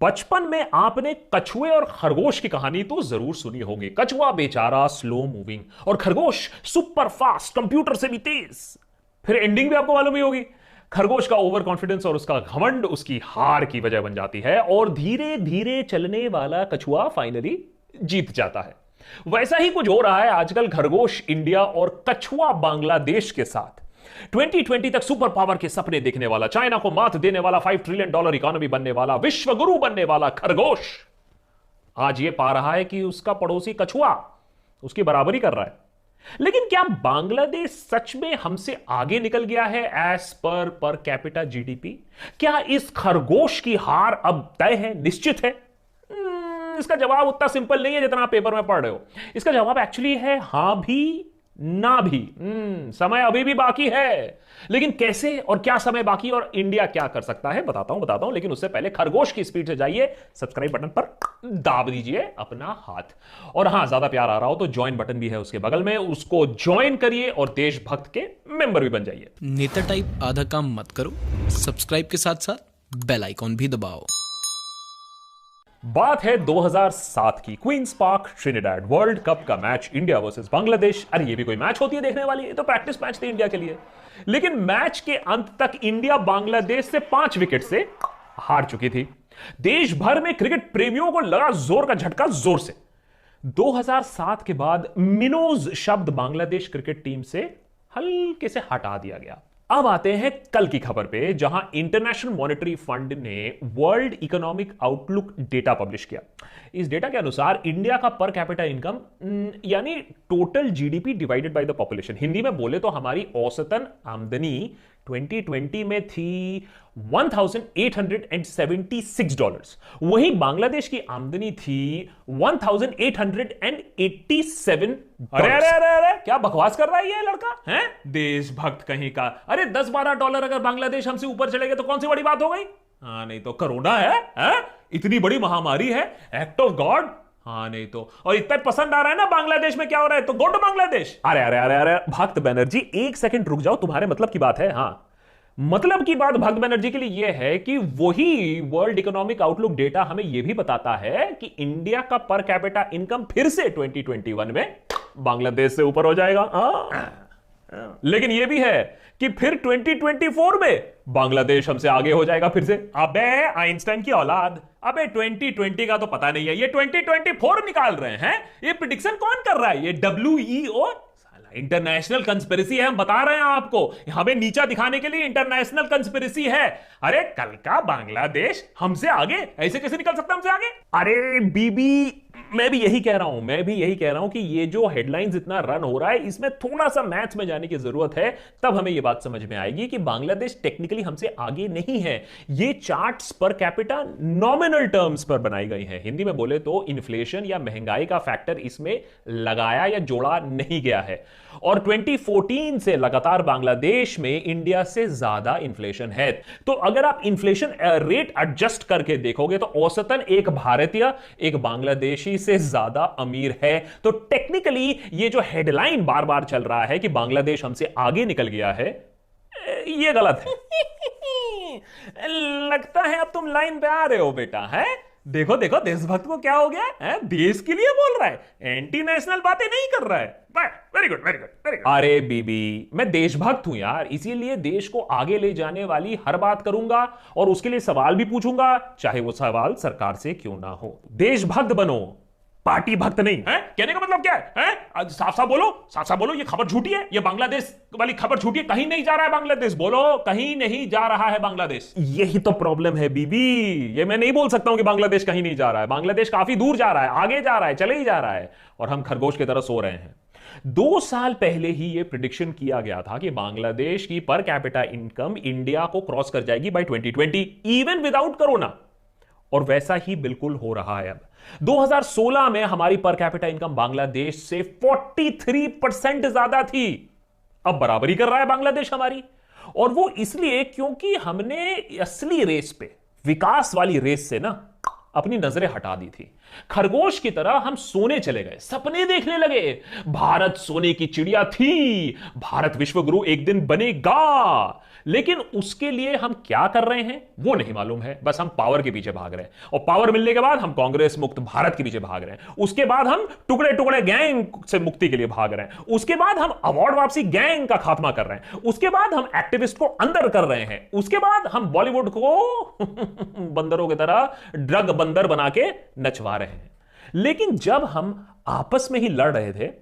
बचपन में आपने कछुए और खरगोश की कहानी तो जरूर सुनी होगी। कछुआ बेचारा स्लो मूविंग और खरगोश सुपर फास्ट, कंप्यूटर से भी तेज। फिर एंडिंग भी आपको मालूम ही होगी। खरगोश का ओवर कॉन्फिडेंस और उसका घमंड उसकी हार की वजह बन जाती है और धीरे धीरे चलने वाला कछुआ फाइनली जीत जाता है। वैसा ही कुछ हो रहा है आजकल खरगोश इंडिया और कछुआ बांग्लादेश के साथ। 2020 तक सुपर पावर के सपने देखने वाला, चाइना को मात देने वाला, $5 ट्रिलियन इकोनॉमी बनने वाला, विश्व गुरु बनने वाला खरगोश आज ये पा रहा है कि उसका पड़ोसी कछुआ उसकी बराबरी कर रहा है। लेकिन क्या बांग्लादेश सच में हमसे आगे निकल गया है एज पर कैपिटा जीडीपी? क्या इस खरगोश की हार अब तय है, निश्चित है? इसका जवाब उतना सिंपल नहीं है जितना आप पेपर में पढ़ रहे हो। इसका जवाब एक्चुअली है हां भी ना भी। समय अभी भी बाकी है, लेकिन कैसे और क्या समय बाकी और इंडिया क्या कर सकता है बताता हूं। लेकिन उससे पहले खरगोश की स्पीड से जाइए, सब्सक्राइब बटन पर दाब दीजिए अपना हाथ। और हां, ज्यादा प्यार आ रहा हो तो ज्वाइन बटन भी है उसके बगल में, उसको ज्वाइन करिए और देशभक्त के मेंबर भी बन जाइए। नेता टाइप आधा काम मत करो, सब्सक्राइब के साथ साथ बेल आइकॉन भी दबाओ। बात है 2007 की, Queens Park Trinidad, World Cup का मैच, इंडिया वर्सेस बांग्लादेश। अरे ये भी कोई मैच होती है देखने वाली? ये तो प्रैक्टिस मैच थी इंडिया के लिए। लेकिन मैच के अंत तक इंडिया बांग्लादेश से 5 विकेट से हार चुकी थी। देश भर में क्रिकेट प्रेमियों को लगा जोर का झटका, जोर से। 2007 के बाद मिनोज शब्द बांग्लादेश क्रिकेट टीम से हल्के से हटा दिया गया। अब आते हैं कल की खबर पे, जहां इंटरनेशनल मॉनेटरी फंड ने world economic outlook data publish किया। इस डेटा के अनुसार इंडिया का पर कैपिटा इनकम यानी total GDP divided by the population, Hindi में बोले तो हमारी औसतन आमदनी 2020 में थी $1,876। वहीं बांग्लादेश की आमदनी थी $1,887। अरे क्या बकवास कर रहा है ये लड़का, हैं? देशभक्त कहीं का। अरे $10-12 अगर बांग्लादेश हमसे ऊपर चले गए तो कौन सी बड़ी बात हो गई? हाँ, नहीं तो कोरोना है? इतनी बड़ी महामारी है, एक्ट ऑफ गॉड। हाँ, नहीं तो। और इतना पसंद आ रहा है ना बांग्लादेश में क्या हो रहा है, तो गो टू बांग्लादेश। अरे अरे अरे अरे भक्त बनर्जी, एक सेकंड रुक जाओ, तुम्हारे मतलब की बात है। हाँ, मतलब की बात भक्त बनर्जी के लिए यह है कि वही वर्ल्ड इकोनॉमिक आउटलुक डेटा हमें यह भी बताता है कि इंडिया का पर कैपिटा इनकम फिर से 2021 में बांग्लादेश से ऊपर हो जाएगा। लेकिन यह भी है कि फिर 2024 में बांग्लादेश हमसे आगे हो जाएगा फिर से। अबे आइंस्टाइन की औलाद, अबे 2020 का तो पता नहीं है, ये 2024 निकाल रहे हैं। ये प्रेडिक्शन कौन कर रहा है? ये WEO, इंटरनेशनल कंस्पिरेसी है। हम बता रहे हैं आपको, हमें नीचा दिखाने के लिए इंटरनेशनल कंस्पिरेसी है। अरे कल का बांग्लादेश हमसे आगे ऐसे कैसे निकल सकता है हमसे आगे? अरे बीबी, मैं भी यही कह रहा हूं कि ये जो हेडलाइंस इतना रन हो रहा है, इसमें थोड़ा सा मैथ्स में जाने की जरूरत है, तब हमें यह बात समझ में आएगी कि बांग्लादेश टेक्निकली हमसे आगे नहीं है। ये charts per capita nominal terms पर बनाई गई हैं। हिंदी में बोले तो इन्फ्लेशन या महंगाई का फैक्टर इसमें लगाया या जोड़ा नहीं गया है। और 2014 से लगातार बांग्लादेश में इंडिया से ज्यादा इन्फ्लेशन है। तो अगर आप इन्फ्लेशन रेट एडजस्ट करके देखोगे तो औसतन एक भारतीय एक बांग्लादेशी से ज्यादा अमीर है। तो टेक्निकली ये जो हेडलाइन बार बार चल रहा है कि बांग्लादेश हमसे आगे निकल गया है, ये गलत है। लगता है अब तुम लाइन पे आ रहे हो बेटा, है? देखो देखो देशभक्त को क्या हो गया है, देश के लिए बोल रहा है, एंटी नेशनल बातें नहीं कर रहा है। Very good very good very good. अरे बीबी, मैं देशभक्त हूं यार, इसीलिए देश को आगे ले जाने वाली हर बात करूंगा और उसके लिए सवाल भी पूछूंगा, चाहे वो सवाल सरकार से क्यों ना हो। देशभक्त बनो, पार्टी भक्त नहीं है। कहने का मतलब क्या है? साफ साफ बोलो, ये खबर झूठी है, ये बांग्लादेश वाली खबर झूठी है। कहीं नहीं जा रहा है बांग्लादेश, बोलो कहीं नहीं जा रहा है बांग्लादेश। यही तो प्रॉब्लम है बीबी, ये मैं नहीं बोल सकता हूं कि बांग्लादेश कहीं नहीं जा रहा है। बांग्लादेश काफी दूर जा रहा है, आगे जा रहा है, चले ही जा रहा है, और हम खरगोश की तरह सो रहे हैं। 2 साल पहले ही यह प्रेडिक्शन किया गया था कि बांग्लादेश की पर कैपिटा इनकम इंडिया को क्रॉस कर जाएगी बाय 2020, इवन विदाउट कोरोना। और वैसा ही बिल्कुल हो रहा है। अब 2016 में हमारी पर कैपिटा इनकम बांग्लादेश से 43% ज्यादा थी। अब बराबरी कर रहा है बांग्लादेश हमारी, और वो इसलिए क्योंकि हमने असली रेस पे, विकास वाली रेस से ना अपनी नजरें हटा दी थी। खरगोश की तरह हम सोने चले गए, सपने देखने लगे। भारत सोने की चिड़िया थी, भारत विश्वगुरु एक दिन बनेगा। लेकिन उसके लिए हम क्या कर रहे हैं वो नहीं मालूम है। बस हम पावर के पीछे भाग रहे हैं, और पावर मिलने के बाद हम कांग्रेस मुक्त भारत के पीछे भाग रहे हैं। उसके बाद हम टुकड़े टुकड़े गैंग से मुक्ति के लिए भाग रहे हैं। उसके बाद हम अवार्ड वापसी गैंग का खात्मा कर रहे हैं। उसके बाद हम एक्टिविस्ट को अंदर कर रहे हैं। उसके बाद हम बॉलीवुड को बंदरों की तरह ड्रग बंदर बना के नचवा रहे हैं। लेकिन जब हम आपस में ही लड़ रहे थे,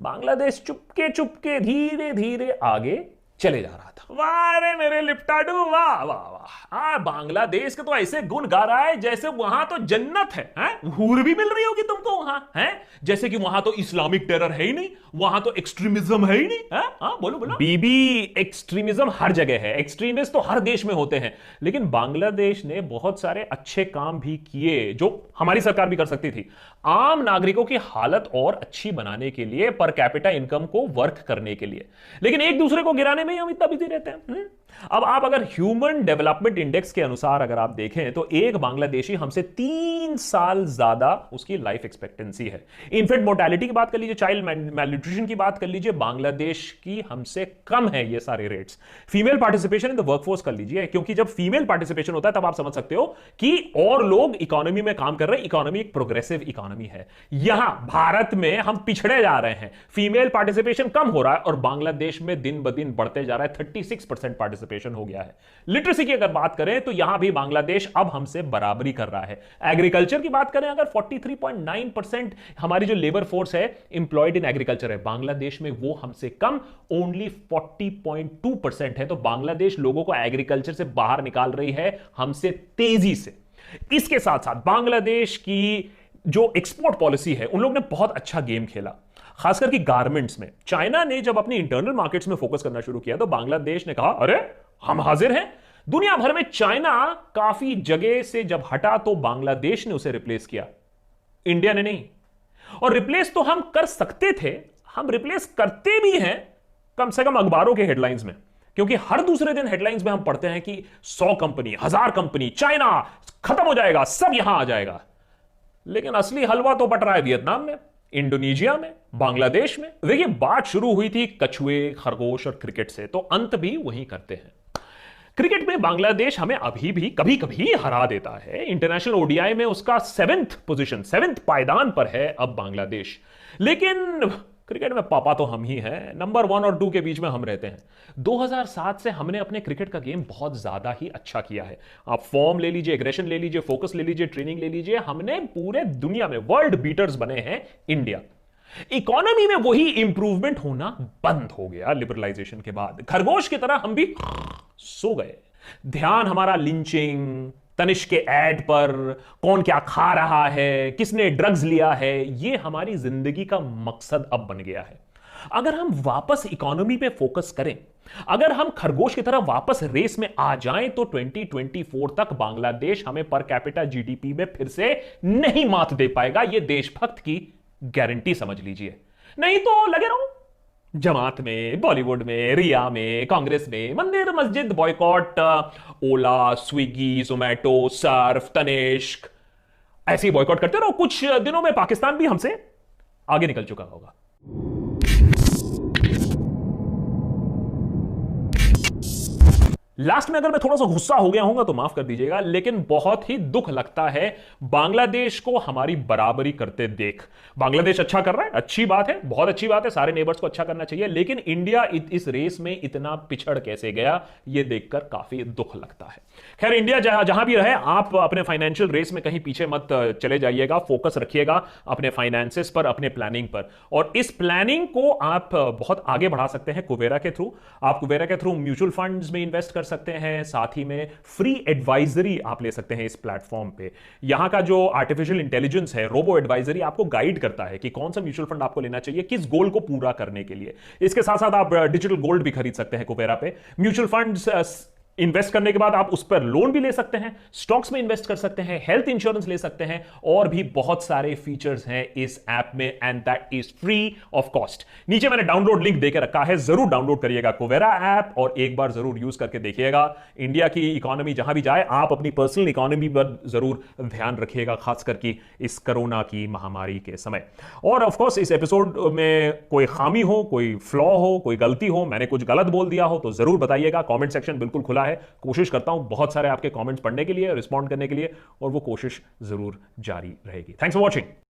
बांग्लादेश चुपके चुपके धीरे धीरे आगे चले जा रहा था। वाह रे मेरे लिपटाडू, वाह वाह वाह। बांग्लादेश के तो ऐसे गुण गा रहा है जैसे वहां तो जन्नत है? हूर भी मिल रही होगी तुमको वहां, है? जैसे कि वहां तो इस्लामिक टेरर है ही नहीं, वहां तो एक्सट्रीमिज्म है ही नहीं। बोलो बोलो। बीबी, एक्सट्रीमिज्म हर जगह है, एक्सट्रीमिस्ट तो हर देश में होते हैं। लेकिन बांग्लादेश ने बहुत सारे अच्छे काम भी किए जो हमारी सरकार भी कर सकती थी। आम नागरिकों की हालत और अच्छी बनाने के लिए, पर कैपिटा इनकम को वर्क करने के लिए। लेकिन एक दूसरे को गिराने में हम इतना बिजी रहते हैं। अब आप अगर ह्यूमन डेवलपमेंट इंडेक्स के अनुसार अगर आप देखें तो एक बांग्लादेशी हमसे 3 साल ज्यादा उसकी लाइफ एक्सपेक्टेंसी है। इन्फेंट मोर्टेलिटी की बात कर लीजिए, चाइल्ड मैलन्यूट्रिशन की बात कर लीजिए, बांग्लादेश की हमसे कम है ये सारे rates. Female participation in the workforce कर लीजिए, क्योंकि जब फीमेल पार्टिसिपेशन होता है तब आप समझ सकते हो कि और लोग इकोनॉमी में काम कर रहे हैं। इकोनॉमी एक प्रोग्रेसिव इकोनॉमी है। यहां भारत में हम पिछड़े जा रहे हैं, फीमेल पार्टिसिपेशन कम हो रहा है, और बांग्लादेश में दिन ब दिन बढ़ते जा रहा है। 36% पार्टिसिपेशन हो गया है। लिटरेसी की अगर बात करें तो यहां भी बांग्लादेश अब हमसे बराबरी कर रहा है। एग्रीकल्चर की बात करें अगर 43.9% हमारी जो लेबर फोर्स है इंप्लॉयड इन एग्रीकल्चर है, बांग्लादेश में वो हमसे कम ओनली 40.2% है। तो बांग्लादेश लोगों को एग्रीकल्चर से बाहर निकाल रही है हमसे तेजी से। इसके साथ साथ बांग्लादेश की जो एक्सपोर्ट पॉलिसी है, उन लोगों ने बहुत अच्छा गेम खेला, खासकर कि गारमेंट्स में। चाइना ने जब अपनी इंटरनल मार्केट्स में फोकस करना शुरू किया तो बांग्लादेश ने कहा अरे हम हाजिर हैं। दुनिया भर में चाइना काफी जगह से जब हटा तो बांग्लादेश ने उसे रिप्लेस किया, इंडिया ने नहीं। और रिप्लेस तो हम कर सकते थे, हम रिप्लेस करते भी हैं, कम से कम अखबारों के हेडलाइंस में। क्योंकि हर दूसरे दिन हेडलाइंस में हम पढ़ते हैं कि 100 कंपनी, 1000 कंपनी, चाइना खत्म हो जाएगा, सब यहां आ जाएगा। लेकिन असली हलवा तो बट रहा है वियतनाम में, इंडोनेशिया में, बांग्लादेश में। देखिए, बात शुरू हुई थी कछुए, खरगोश और क्रिकेट से, तो अंत भी वही करते हैं। क्रिकेट में बांग्लादेश हमें अभी भी कभी कभी हरा देता है। इंटरनेशनल ओडीआई में उसका 7th पोजीशन, 7th पायदान पर है अब बांग्लादेश। लेकिन क्रिकेट में पापा तो हम ही हैं, नंबर 1 और 2 के बीच में हम रहते हैं। 2007 से हमने अपने क्रिकेट का गेम बहुत ज्यादा ही अच्छा किया है। आप फॉर्म ले लीजिए, एग्रेशन ले लीजिए, फोकस ले लीजिए, ट्रेनिंग ले लीजिए, हमने पूरे दुनिया में वर्ल्ड बीटर्स बने हैं इंडिया। इकोनॉमी में वही इंप्रूवमेंट होना बंद हो गया लिबरलाइजेशन के बाद। खरगोश की तरह हम भी सो गए। ध्यान हमारा लिंचिंग, तनिष्क के ऐड पर, कौन क्या खा रहा है, किसने ड्रग्स लिया है, ये हमारी जिंदगी का मकसद अब बन गया है। अगर हम वापस इकोनॉमी पे फोकस करें, अगर हम खरगोश की तरह वापस रेस में आ जाएं, तो 2024 तक बांग्लादेश हमें पर कैपिटा जीडीपी में फिर से नहीं मात दे पाएगा। यह देशभक्त की गारंटी समझ लीजिए। नहीं तो लगे रहो जमात में, बॉलीवुड में, रिया में, कांग्रेस में, मंदिर मस्जिद बॉयकॉट, ओला, स्विगी, जोमैटो, सर्फ, तनिष्क, ऐसे ही बॉयकॉट करते रहो। कुछ दिनों में पाकिस्तान भी हमसे आगे निकल चुका होगा। लास्ट में अगर मैं थोड़ा सा गुस्सा हो गया हूंगा तो माफ कर दीजिएगा, लेकिन बहुत ही दुख लगता है बांग्लादेश को हमारी बराबरी करते देख। बांग्लादेश अच्छा कर रहा है, अच्छी बात है, बहुत अच्छी बात है, सारे नेबर्स को अच्छा करना चाहिए, लेकिन इंडिया इस रेस में इतना पिछड़ कैसे गया, यह देखकर काफी दुख लगता है। खैर, इंडिया जहां भी रहे, आप अपने फाइनेंशियल रेस में कहीं पीछे मत चले जाइएगा। फोकस रखिएगा अपने फाइनेंसेस पर, अपने प्लानिंग पर, और इस प्लानिंग को आप बहुत आगे बढ़ा सकते हैं कुबेरा के थ्रू। आप कुबेरा के थ्रू म्यूचुअल फंड्स में इन्वेस्ट कर सकते हैं, साथ ही में फ्री एडवाइजरी आप ले सकते हैं इस प्लेटफॉर्म पे। यहां का जो आर्टिफिशियल इंटेलिजेंस है, रोबो एडवाइजरी, आपको गाइड करता है कि कौन सा म्यूचुअल फंड आपको लेना चाहिए, किस गोल को पूरा करने के लिए। इसके साथ साथ आप डिजिटल गोल्ड भी खरीद सकते हैं कुबेरा पे। म्यूचुअल फंड्स इन्वेस्ट करने के बाद आप उस पर लोन भी ले सकते हैं, स्टॉक्स में इन्वेस्ट कर सकते हैं, हेल्थ इंश्योरेंस ले सकते हैं, और भी बहुत सारे फीचर्स हैं इस ऐप में, and that is free of cost. नीचे मैंने डाउनलोड लिंक देकर रखा है, जरूर डाउनलोड करिएगा कुवेरा ऐप और एक बार जरूर यूज करके देखिएगा। इंडिया की इकोनॉमी जहां भी जाए, आप अपनी पर्सनल इकोनॉमी पर जरूर ध्यान रखिएगा, खासकर कि इस कोरोना की महामारी के समय। और ऑफ कोर्स इस एपिसोड में कोई खामी हो, कोई फ्लॉ हो, कोई गलती हो, मैंने कुछ गलत बोल दिया हो तो जरूर बताइएगा। कमेंट सेक्शन बिल्कुल खुला है, कोशिश करता हूं बहुत सारे आपके कमेंट्स पढ़ने के लिए, रिस्पॉन्ड करने के लिए, और वो कोशिश जरूर जारी रहेगी। Thanks for watching.